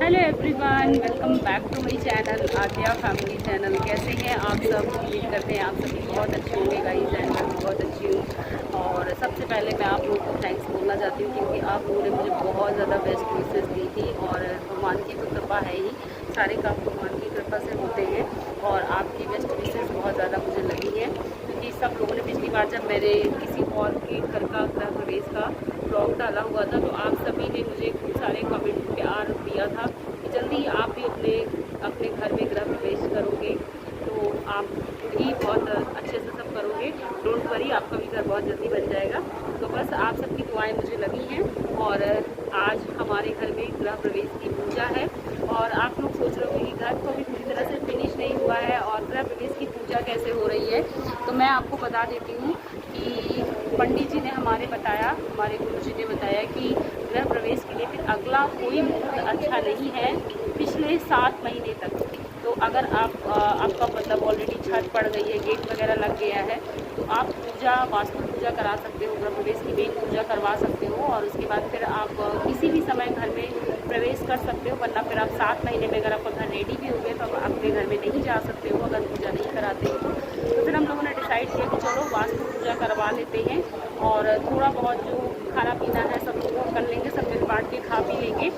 Hello everyone, welcome back to my channel Aadya family channel. कैसे हैं आप सब? उम्मीद करते हैं आप सभी बहुत अच्छे होंगे। गाइस एंड मैं बहुत अच्छी हूँ। और सबसे पहले मैं आप लोगों को थैंक्स बोलना चाहती हूँ क्योंकि आप लोगों ने मुझे बहुत ज़्यादा बेस्ट विशेस दी थी। और भगवान की तो कृपा है ही, सारे काम भगवान की कृपा से होते हैं। और आपकी बेस्ट विशेस बहुत ज़्यादा मुझे लगी हैं क्योंकि सब लोगों ने पिछली बार जब मेरे किसी और के घर का गृह प्रवेश का ब्लॉग डाला हुआ था तो आप सभी ने मुझे खूब सारे कमेंट प्यार दिया था कि जल्दी आप भी अपने अपने घर में गृह प्रवेश करोगे तो आप भी बहुत अच्छे से सब करोगे। डोंट वरी, आपका भी घर बहुत जल्दी बन जाएगा। तो बस आप सबकी दुआएं मुझे लगी हैं। और आज हमारे घर में गृह प्रवेश की पूजा है। और आप लोग सोच रहे होंगे कि घर तो अभी पूरी तरह से फिनिश नहीं हुआ है और गृह प्रवेश की पूजा कैसे हो रही है। तो मैं आपको बता देती हूँ कि पंडित जी ने हमारे गुरु जी ने बताया कि गृह प्रवेश के लिए फिर अगला कोई मुहूर्त अच्छा नहीं है पिछले 7 महीने तक। तो अगर आपका मतलब ऑलरेडी छत पड़ गई है, गेट वगैरह लग गया है, तो आप वास्तु पूजा करा सकते हो, गृह प्रवेश की मेन पूजा करवा सकते हो। और उसके बाद फिर आप किसी भी समय घर में प्रवेश कर सकते हो। वरना फिर आप 7 महीने में अगर आपका घर रेडी भी हो गए तो आप अपने घर में नहीं जा सकते हो अगर पूजा नहीं कराते हो। तो फिर हम लोगों ने डिसाइड किया कि चलो वास्तु पूजा करवा लेते हैं और थोड़ा बहुत जो खाना पीना है सब लोग कर लेंगे, सब मिल बांट के खा पी लेंगे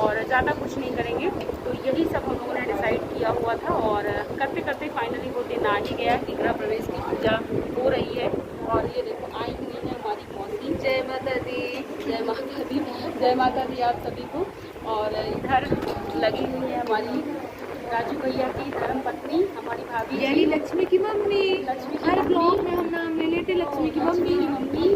और ज़्यादा कुछ नहीं करेंगे। तो यही सब हम लोगों ने डिसाइड किया हुआ था। और करते करते फाइनली वो दिन आ ही गया कि गृह प्रवेश की पूजा हो रही है। और ये देखो आई हुई है हमारी मौसी। जय माता दी, जय माता दी, जय माता दी आप सभी को। और इधर लगी हुई है हमारी राजू भैया की धर्म पत्नी, हमारी भाभी यानी लक्ष्मी की मम्मी। लक्ष्मी की हर मम्मी, ब्लॉग में हम नाम ले लेते लक्ष्मी की mummy.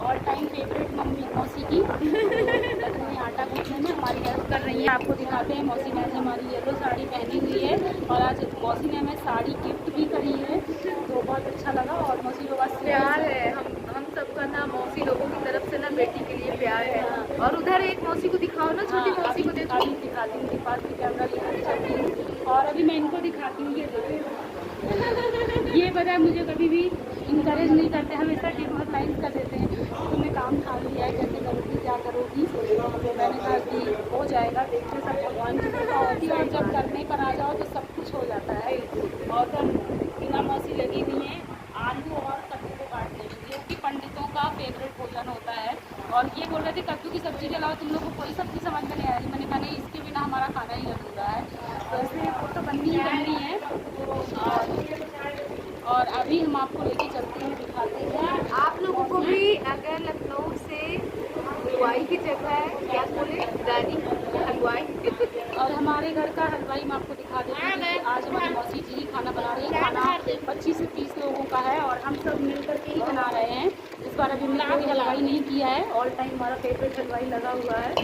All time favourite mummy मौसी की। लक्ष्मी आटा गूंथने में हमारी हेल्प कर रही है। आपको दिखाते हैं मौसी ने आज हमारी येलो साड़ी पहनी हुई है और आज मौसी ने हमें साड़ी गिफ्ट भी करी है तो बहुत अच्छा लगा। और मौसी लोग आज प्यार है हम सबका ना, मौसी लोगों की तरफ से ना बेटी के लिए प्यार है। और उधर एक मौसी को दिखाओ ना, छोटी मौसी को देखो। दिखाती हूँ, पास की कैमरा लेकर चलती हूँ और अभी मैं इनको दिखाती हूँ। ये देखो, ये पता है मुझे कभी भी इंकरेज नहीं करते, हमेशा डिमोरलाइज कर देते हैं। तुमने काम खा लिया है, कैसे करोगी, क्या करोगी। तो मैंने कहा कि हो जाएगा, देखते सब भगवान की कृपा होती है और जब करने पर आ जाओ तो सब कुछ हो जाता है। और तब बिना मौसी लगी हुई है आलू और कद्दू को काटने में, जो कि पंडितों का फेवरेट भोजन होता है। और ये बोल रहे थे कद्दू की सब्ज़ी के अलावा तुम लोग को कोई सब्ज़ी समझ में नहीं आ रही। मैंने कहा नहीं, इसके बिना हमारा खाना ही अधूरा है। तो इसलिए वो तो बननी ही बननी है। और अभी हम आपको लेके चलते हैं, दिखाते हैं आप लोगों को भी अगर लखनऊ से हलवाई की जगह है, क्या बोले दादी, हलवाई। और हमारे घर का हलवाई मैं आपको दिखा देती हूँ कि आज हमारी मौसी जी ही खाना बना रही है। खाना 25 से 30 लोगों का है और हम सब मिल करके ही बना रहे हैं। इस बार अभी हमने कोई हलवाई नहीं किया है, ऑल टाइम हमारा फेवरेट हलवाई लगा हुआ है।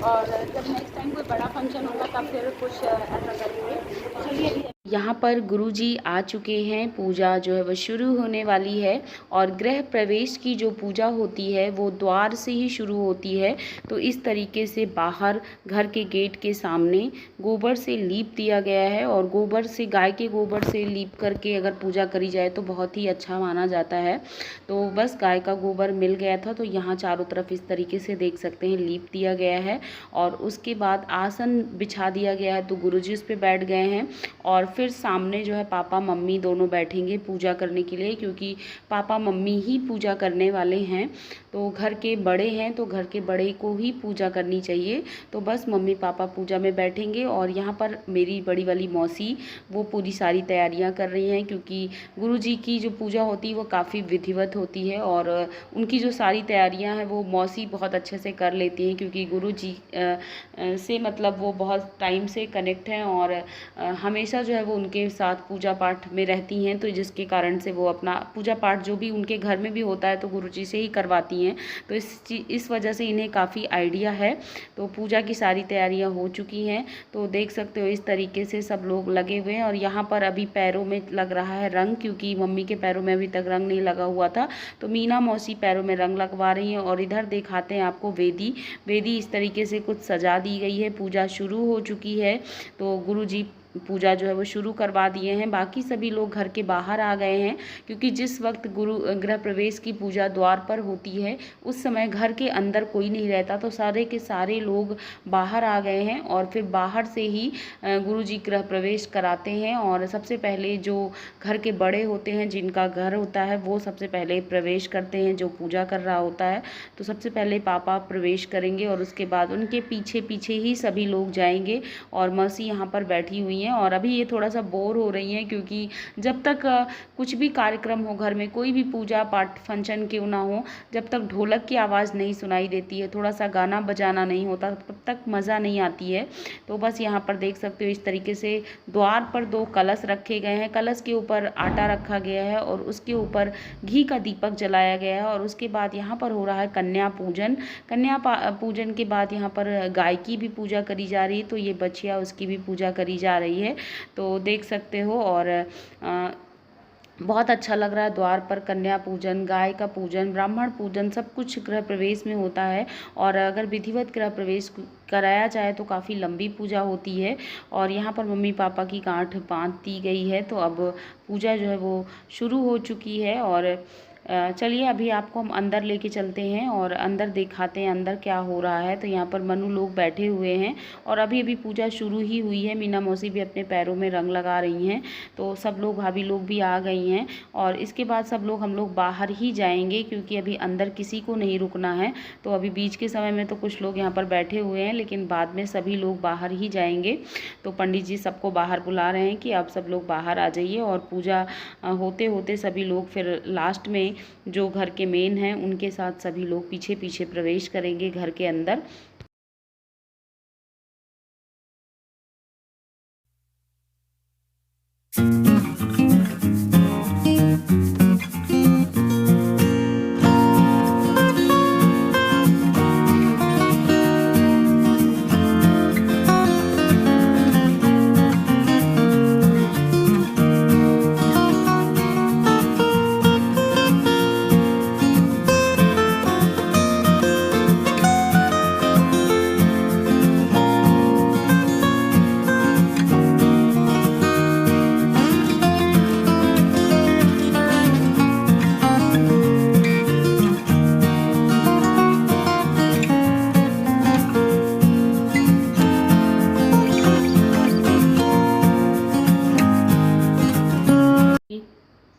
और जब नेक्स्ट टाइम कोई बड़ा फंक्शन होगा तब फिर कुछ ऐसा करेंगे। चलिए, यहाँ पर गुरुजी आ चुके हैं, पूजा जो है वह शुरू होने वाली है। और गृह प्रवेश की जो पूजा होती है वो द्वार से ही शुरू होती है। तो इस तरीके से बाहर घर के गेट के सामने गोबर से लीप दिया गया है और गोबर से, गाय के गोबर से लीप करके अगर पूजा करी जाए तो बहुत ही अच्छा माना जाता है। तो बस गाय का गोबर मिल गया था तो यहाँ चारों तरफ इस तरीके से देख सकते हैं लीप दिया गया है। और उसके बाद आसन बिछा दिया गया है तो गुरुजी उस पर बैठ गए हैं। और फिर सामने जो है पापा मम्मी दोनों बैठेंगे पूजा करने के लिए, क्योंकि पापा मम्मी ही पूजा करने वाले हैं। तो घर के बड़े हैं तो घर के बड़े को ही पूजा करनी चाहिए। तो बस मम्मी पापा पूजा में बैठेंगे। और यहाँ पर मेरी बड़ी वाली मौसी वो पूरी सारी तैयारियाँ कर रही हैं, क्योंकि गुरुजी की जो पूजा होती है वो काफ़ी विधिवत होती है। और उनकी जो सारी तैयारियाँ हैं वो मौसी बहुत अच्छे से कर लेती हैं, क्योंकि गुरुजी से मतलब वो बहुत टाइम से कनेक्ट हैं और हमेशा जो है वो उनके साथ पूजा पाठ में रहती हैं। तो जिसके कारण से वो अपना पूजा पाठ जो भी उनके घर में भी होता है तो गुरुजी से ही करवाती हैं। तो इस वजह से इन्हें काफ़ी आइडिया है। तो पूजा की सारी तैयारियां हो चुकी हैं। तो देख सकते हो इस तरीके से सब लोग लगे हुए हैं। और यहाँ पर अभी पैरों में लग रहा है रंग, क्योंकि मम्मी के पैरों में अभी तक रंग नहीं लगा हुआ था। तो मीना मौसी पैरों में रंग लगवा रही हैं। और इधर दिखाते हैं आपको वेदी इस तरीके से कुछ सजा दी गई है, पूजा शुरू हो चुकी है। तो गुरुजी पूजा जो है वो शुरू करवा दिए हैं। बाकी सभी लोग घर के बाहर आ गए हैं, क्योंकि जिस वक्त गृह प्रवेश की पूजा द्वार पर होती है उस समय घर के अंदर कोई नहीं रहता, तो सारे के सारे लोग बाहर आ गए हैं और फिर बाहर से ही गुरुजी गृह प्रवेश कराते हैं। और सबसे पहले जो घर के बड़े होते हैं, जिनका घर होता है, वो सबसे पहले प्रवेश करते हैं, जो पूजा कर रहा होता है। तो सबसे पहले पापा प्रवेश करेंगे और उसके बाद उनके पीछे पीछे ही सभी लोग जाएंगे। और मौसी यहाँ पर बैठी हुई हैं और अभी ये थोड़ा सा बोर हो रही हैं, क्योंकि जब तक कुछ भी कार्यक्रम हो घर में, कोई भी पूजा पाठ फंक्शन क्यों ना हो, जब तक ढोलक की आवाज़ नहीं सुनाई देती है, थोड़ा सा गाना बजाना नहीं होता, तब तक मज़ा नहीं आती है। तो बस यहाँ पर देख सकते हो इस तरीके से द्वार पर 2 कलश रखे गए हैं। कलश के ऊपर आटा रखा गया है और उसके ऊपर घी का दीपक जलाया गया है। और उसके बाद यहाँ पर हो रहा है कन्या पूजन। कन्या पूजन के बाद यहाँ पर गाय की भी पूजा करी जा रही है, तो ये बछिया उसकी भी पूजा करी जा रही है, तो देख सकते हो। और बहुत अच्छा लग रहा है। द्वार पर कन्या पूजन, गाय का पूजन, ब्राह्मण पूजन, सब कुछ गृह प्रवेश में होता है। और अगर विधिवत गृह प्रवेश कराया जाए तो काफ़ी लंबी पूजा होती है। और यहाँ पर मम्मी पापा की गांठ बांध दी गई है, तो अब पूजा जो है वो शुरू हो चुकी है। और चलिए अभी आपको हम अंदर लेके चलते हैं और अंदर दिखाते हैं अंदर क्या हो रहा है। तो यहाँ पर मनु लोग बैठे हुए हैं और अभी अभी पूजा शुरू ही हुई है। मीना मौसी भी अपने पैरों में रंग लगा रही हैं, तो सब लोग, भाभी लोग भी आ गई हैं। और इसके बाद सब लोग, हम लोग बाहर ही जाएंगे, क्योंकि अभी अंदर किसी को नहीं रुकना है। तो अभी बीच के समय में तो कुछ लोग यहाँ पर बैठे हुए हैं, लेकिन बाद में सभी लोग बाहर ही जाएंगे। तो पंडित जी सबको बाहर बुला रहे हैं कि आप सब लोग बाहर आ जाइए। और पूजा होते होते सभी लोग फिर लास्ट में जो घर के मेन हैं उनके साथ सभी लोग पीछे पीछे प्रवेश करेंगे घर के अंदर।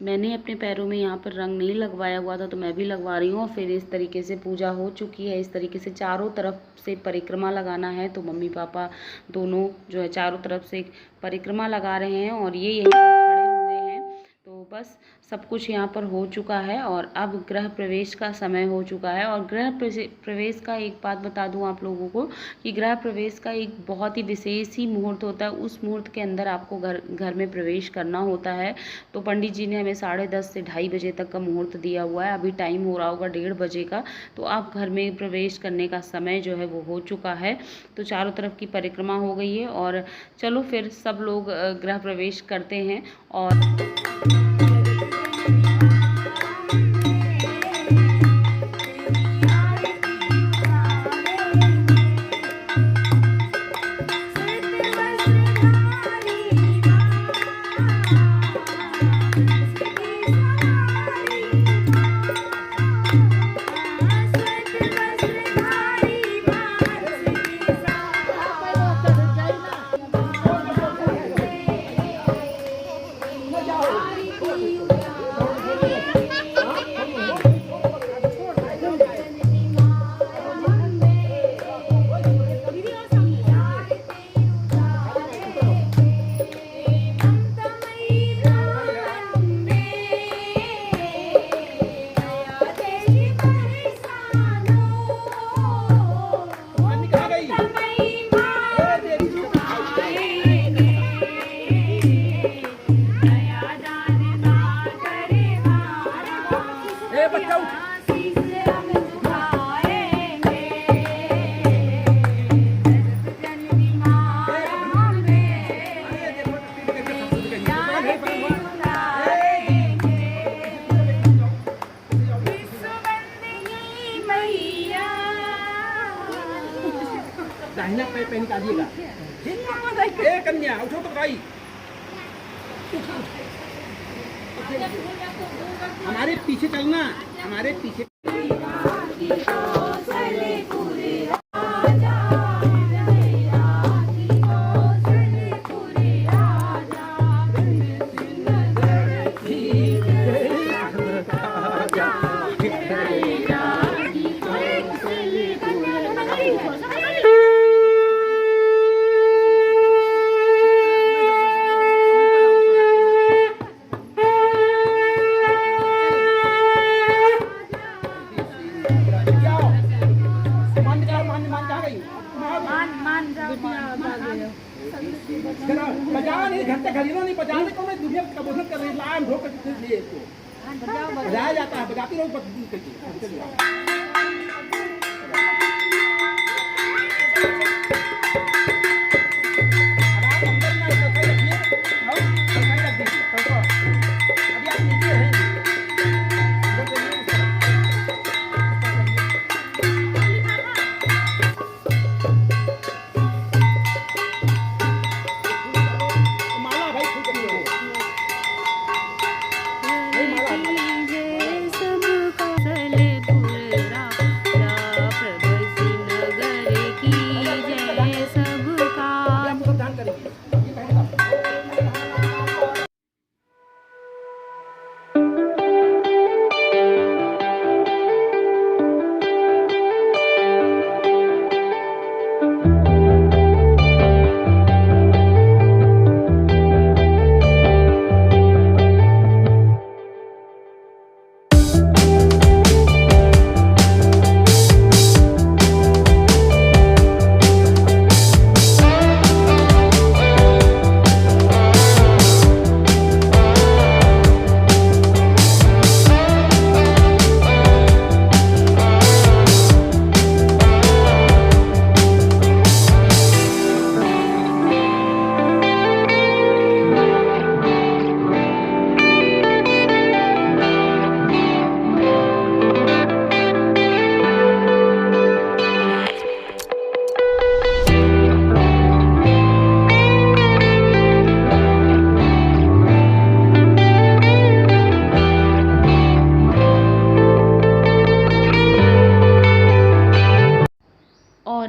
मैंने अपने पैरों में यहाँ पर रंग नहीं लगवाया हुआ था, तो मैं भी लगवा रही हूँ। और फिर इस तरीके से पूजा हो चुकी है। इस तरीके से चारों तरफ से परिक्रमा लगाना है, तो मम्मी पापा दोनों जो है चारों तरफ से परिक्रमा लगा रहे हैं और ये यहीं पर खड़े हुए हैं। तो बस सब कुछ यहाँ पर हो चुका है और अब गृह प्रवेश का समय हो चुका है। और गृह प्रवेश का एक बात बता दूँ आप लोगों को कि गृह प्रवेश का एक बहुत ही विशेष ही मुहूर्त होता है। उस मुहूर्त के अंदर आपको घर में प्रवेश करना होता है। तो पंडित जी ने हमें 10:30 से 2:30 बजे तक का मुहूर्त दिया हुआ है। अभी टाइम हो रहा होगा 1:30 बजे का, तो आप घर में प्रवेश करने का समय जो है वो हो चुका है। तो चारों तरफ की परिक्रमा हो गई है और चलो फिर सब लोग गृह प्रवेश करते हैं। और ए कन्या उठो तो भाई, हमारे पीछे चलना, हमारे पीछे। बजाओ नहीं, घंटे खरीदो नहीं, बजाने को मैं दुनिया का बोझ कर रही लाम ढोक के लिए इसको बजाया जाता है, बजाती रहो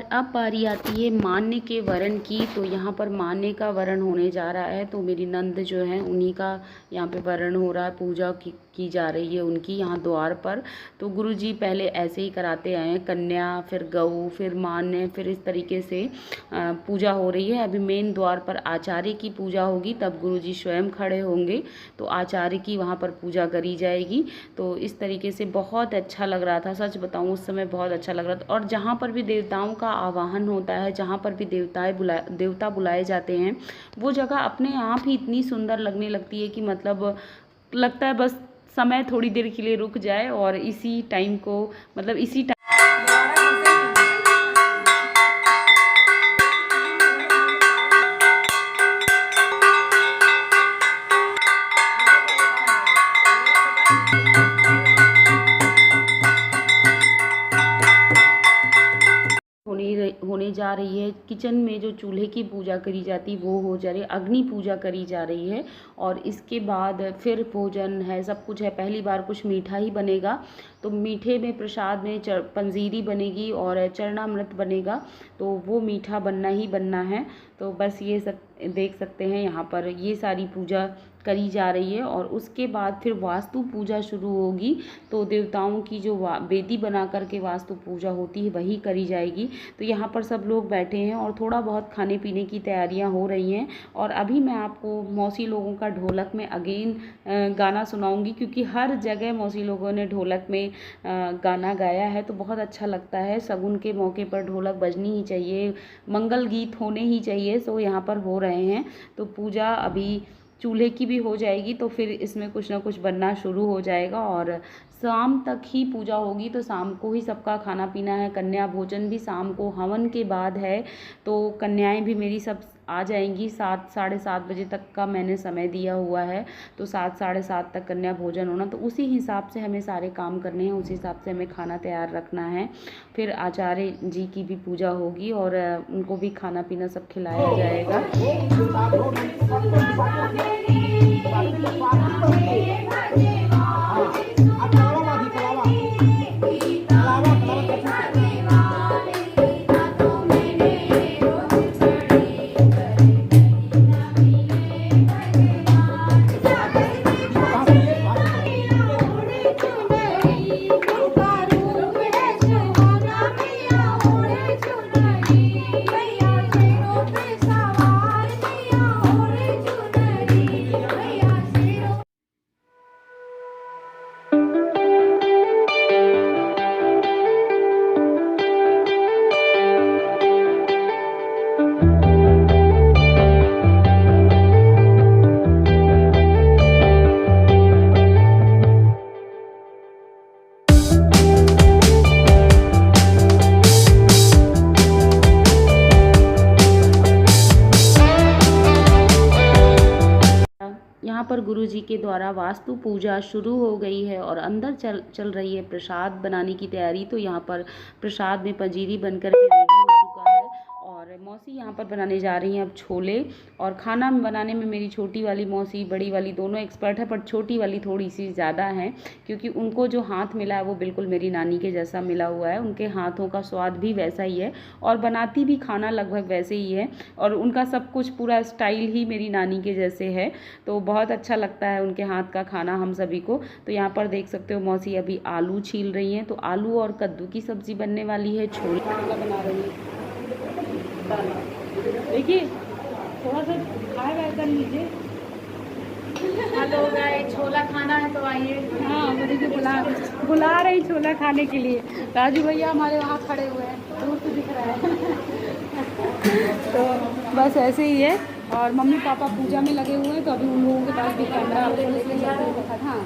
अब बारी आती है मान्य के वरण की। तो यहाँ पर मान्य का वरण होने जा रहा है। तो मेरी नंद जो है उन्हीं का यहाँ पे वरण हो रहा है, पूजा की जा रही है उनकी यहाँ द्वार पर। तो गुरुजी पहले ऐसे ही कराते आए हैं, कन्या फिर गऊ फिर मान्य, फिर इस तरीके से पूजा हो रही है। अभी मेन द्वार पर आचार्य की पूजा होगी, तब गुरुजी स्वयं खड़े होंगे तो आचार्य की वहाँ पर पूजा करी जाएगी। तो इस तरीके से बहुत अच्छा लग रहा था, सच बताऊँ उस समय बहुत अच्छा लग रहा था। और जहाँ पर भी देवताओं का आवाहन होता है, जहाँ पर भी देवता बुलाए जाते हैं, वो जगह अपने आप ही इतनी सुंदर लगने लगती है कि मतलब लगता है बस समय थोड़ी देर के लिए रुक जाए और इसी टाइम को मतलब इसी टाइम होने जा रही है। किचन में जो चूल्हे की पूजा करी जाती वो हो जा रही है, अग्नि पूजा करी जा रही है। और इसके बाद फिर भोजन है, सब कुछ है। पहली बार कुछ मीठा ही बनेगा, तो मीठे में प्रसाद में पंजीरी बनेगी और चरणामृत बनेगा, तो वो मीठा बनना ही बनना है। तो बस ये सब देख सकते हैं, यहाँ पर ये सारी पूजा करी जा रही है। और उसके बाद फिर वास्तु पूजा शुरू होगी। तो देवताओं की जो वेदी बना कर के वास्तु पूजा होती है वही करी जाएगी। तो यहाँ पर सब लोग बैठे हैं और थोड़ा बहुत खाने पीने की तैयारियां हो रही हैं। और अभी मैं आपको मौसी लोगों का ढोलक में अगेन गाना सुनाऊंगी, क्योंकि हर जगह मौसी लोगों ने ढोलक में गाना गाया है, तो बहुत अच्छा लगता है। शगुन के मौके पर ढोलक बजनी ही चाहिए, मंगल गीत होने ही चाहिए। सो यहाँ पर हो रहे हैं। तो पूजा अभी चूल्हे की भी हो जाएगी, तो फिर इसमें कुछ ना कुछ बनना शुरू हो जाएगा और शाम तक ही पूजा होगी, तो शाम को ही सबका खाना पीना है। कन्या भोजन भी शाम को हवन के बाद है, तो कन्याएं भी मेरी सब आ जाएंगी। 7 साढ़े 7 बजे तक का मैंने समय दिया हुआ है, तो 7 साढ़े 7 तक कन्या भोजन होना, तो उसी हिसाब से हमें सारे काम करने हैं, उसी हिसाब से हमें खाना तैयार रखना है। फिर आचार्य जी की भी पूजा होगी और उनको भी खाना पीना सब खिलाया जाएगा। यहाँ पर गुरु जी के द्वारा वास्तु पूजा शुरू हो गई है और अंदर चल रही है प्रसाद बनाने की तैयारी। तो यहाँ पर प्रसाद में पंजीरी बनकर के रेडी हो चुका है और मौसी यहाँ पर बनाने जा रही हैं अब छोले। और खाना बनाने में मेरी छोटी वाली मौसी, बड़ी वाली दोनों एक्सपर्ट है, पर छोटी वाली थोड़ी सी ज़्यादा है, क्योंकि उनको जो हाथ मिला है वो बिल्कुल मेरी नानी के जैसा मिला हुआ है। उनके हाथों का स्वाद भी वैसा ही है और बनाती भी खाना लगभग वैसे ही है, और उनका सब कुछ पूरा स्टाइल ही मेरी नानी के जैसे है। तो बहुत अच्छा लगता है उनके हाथ का खाना हम सभी को। तो यहाँ पर देख सकते हो मौसी अभी आलू छील रही हैं, तो आलू और कद्दू की सब्ज़ी बनने वाली है। छोले बना रही है, देखिए थोड़ा सा खाए वाए कर लीजिए। हेलो गाइस, छोला खाना है तो आइए। हाँ, मुझे तो बुला रही छोला खाने के लिए। राजू भैया हमारे वहाँ खड़े हुए हैं, दूर से दिख रहा है। तो बस ऐसे ही है। और मम्मी पापा पूजा में लगे हुए हैं, तो अभी उन लोगों के पास भी कैमरा हाँ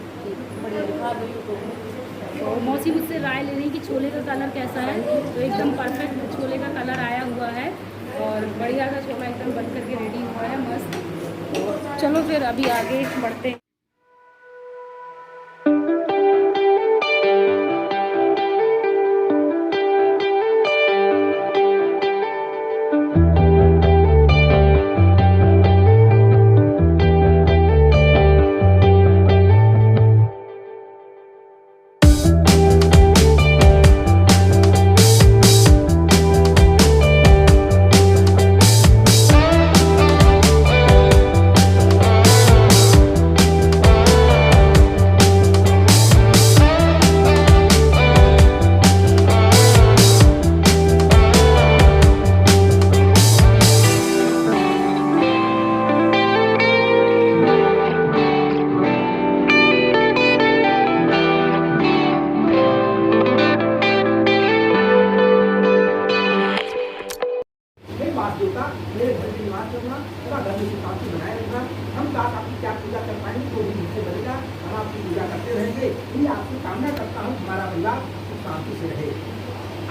तो मौसी मुझसे राय ले रही कि छोले का कलर कैसा है। तो एकदम परफेक्ट छोले का कलर आया हुआ है और बढ़िया सा छोला एकदम बन करके रेडी हुआ है, मस्त। चलो फिर अभी आगे बढ़ते हैं।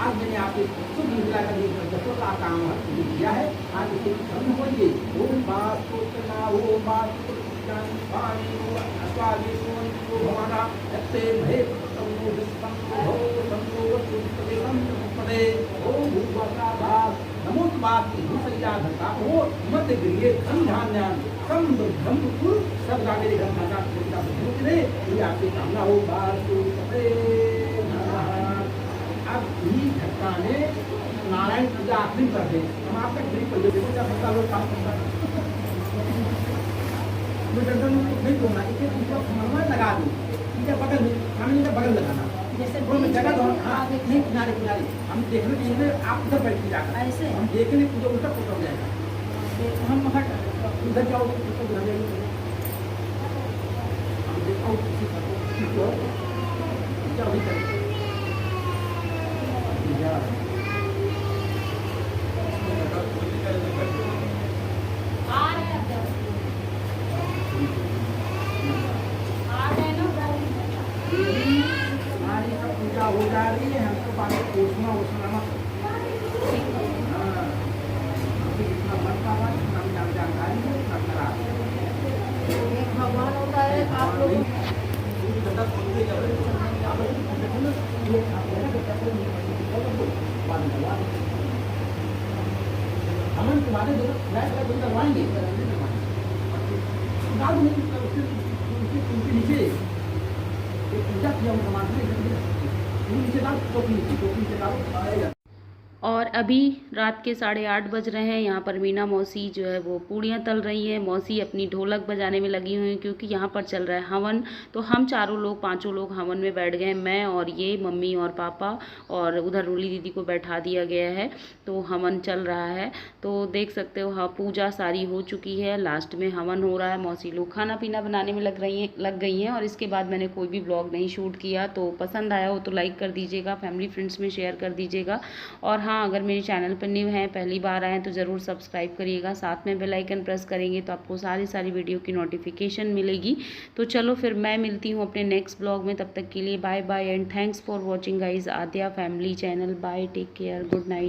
आज मैंने आपको शुभ निकला का दसों का काम किया है। आज इसे खत्म होइए। ओम वास्तुना ओम वास्तु पानी अस्वादि सोनो भवाना यत्ते महे तमो विस्पन्नो भो तमो वस्तुते संपदे ओम भूवका भाग नमो वास्ति भूसैया धरता ओ मध्य गृहे संधान्यान समृद्धम कुल सब मेरे घर माता पिता मुझे ये आपकी कामना हो। वास्तु अब भी घटना ने नारायण पूजा आखिरी कर दे। हम आपका गरीब परिवार का बच्चा लोग काम करता है, नहीं बोलना इसे मन लगा दो। इनके बगल में हमें इनका बगल लगाना, जैसे जगह दो। हाँ नहीं, किनारे किनारे हम देखने के लिए आप उधर बैठ के जाकर ऐसे हम देखने पूजा उल्टा पुट हो जाएगा। हम हट उधर जाओ, उधर जाइए। हम देखो किसी को जाओ भी करें दरवाजे करवाएंगे उनके नीचे एक पूजा किया उनका मानना नीचे डाल टोपी नीचे डालो। और अभी रात के 8:30 बज रहे हैं। यहाँ पर मीना मौसी जो है वो पूड़ियाँ तल रही है। मौसी अपनी ढोलक बजाने में लगी हुई हैं क्योंकि यहाँ पर चल रहा है हवन। तो हम पाँचों लोग हवन में बैठ गए, मैं और ये मम्मी और पापा, और उधर रूली दीदी को बैठा दिया गया है। तो हवन चल रहा है, तो देख सकते हो। हाँ, पूजा सारी हो चुकी है, लास्ट में हवन हो रहा है। मौसी लोग खाना पीना बनाने में लग गई हैं। और इसके बाद मैंने कोई भी ब्लॉग नहीं शूट किया। तो पसंद आया हो तो लाइक कर दीजिएगा, फैमिली फ्रेंड्स में शेयर कर दीजिएगा। और हाँ, अगर मेरे चैनल पर न्यू हैं, पहली बार आए हैं, तो ज़रूर सब्सक्राइब करिएगा। साथ में बेल आइकन प्रेस करेंगे तो आपको सारी वीडियो की नोटिफिकेशन मिलेगी। तो चलो फिर मैं मिलती हूँ अपने नेक्स्ट ब्लॉग में। तब तक के लिए bye bye and thanks for watching guys Aadya family channel. Bye, take care, good night.